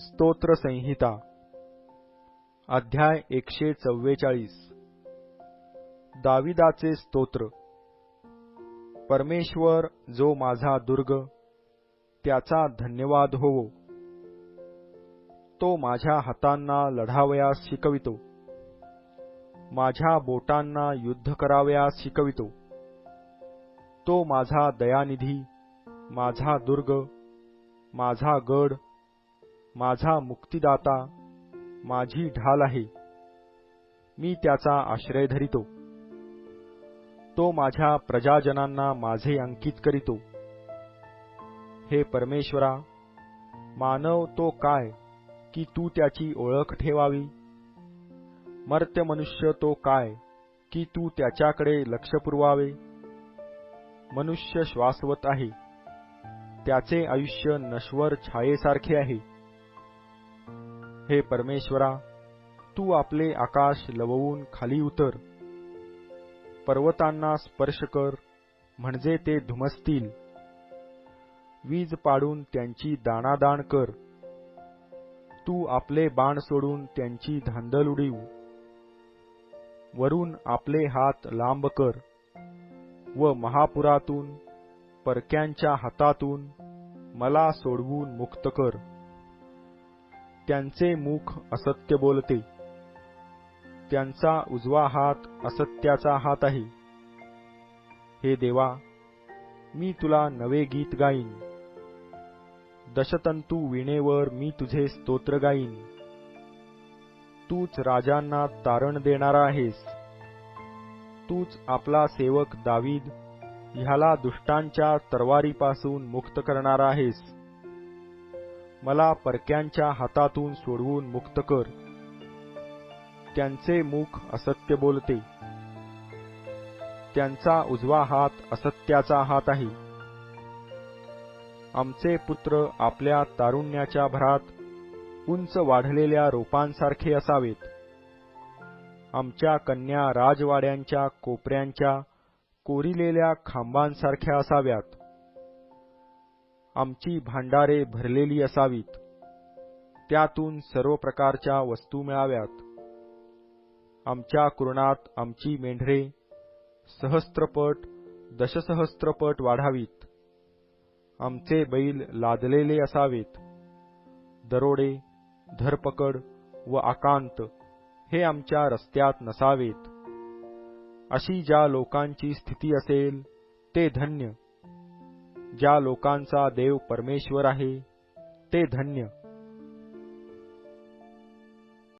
स्तोत्र संहिता अध्याय 144 दाविदाचे स्तोत्र। परमेश्वर जो माझा दुर्ग, त्याचा धन्यवाद होवो। तो माझ्या हातांना लढावयास शिकवितो, माझ्या बोटांना युद्ध करावयास शिकवितो। तो माझा दयानिधी, माझा दुर्ग, माझा गड, माझा मुक्तिदाता, माझी ढाल आहे। मी त्याचा आश्रय धरितो। तो माझ्या प्रजाजनांना माझे अंकित करीतो। हे परमेश्वरा, मानव तो काय की तू त्याची ओळख ठेवावी? मर्त्य मनुष्य तो काय की तू त्याच्याकडे लक्ष पुरवावे? मनुष्य श्वासवत आहे, त्याचे आयुष्य नश्वर छायेसारखे आहे। हे परमेश्वरा, तू आपले आकाश लववून खाली उतर। पर्वतांना स्पर्श कर, म्हणजे ते धुमसतील। वीज पाडून त्यांची दाणादाण कर। तू आपले बाण सोडून त्यांची धांदल उडीव। वरून आपले हात लांब कर व महापुरातून, परक्यांच्या हातातून मला सोडवून मुक्त कर। त्यांचे मुख असत्य बोलते, त्यांचा उजवा हात असत्याचा हात आहे। हे देवा, मी तुला नवे गीत गाईन। दशतंतू वीणेवर मी तुझे स्तोत्र गाईन। तूच राजांना तारण देणारा आहेस। तूच आपला सेवक दावीद ह्याला दुष्टांच्या तरवारीपासून मुक्त करणारा आहेस। मला परक्यांच्या हातातून सोडवून मुक्त कर। त्यांचे मुख असत्य बोलते, त्यांचा उजवा हात असत्याचा हात आहे। आमचे पुत्र आपल्या तारुण्याच्या भरात उंच वाढलेल्या रोपांसारखे असावेत। आमच्या कन्या राजवाड्यांच्या कोपऱ्यांच्या कोरिलेल्या खांबांसारख्या असाव्यात। आमची भांडारे भरलेली असावीत, त्यातून सर्व प्रकारच्या वस्तू मिळाव्यात। आमच्या कुरणात आमची मेंढरे सहस्त्रपट दशसहस्त्रपट वाढावीत। आमचे बैल लादलेले असावेत। दरोडे, धरपकड व आकांत हे आमच्या रस्त्यात नसावेत। अशी ज्या लोकांची स्थिती असेल ते धन्य। ज्या लोकांचा देव परमेश्वर आहे ते धन्य।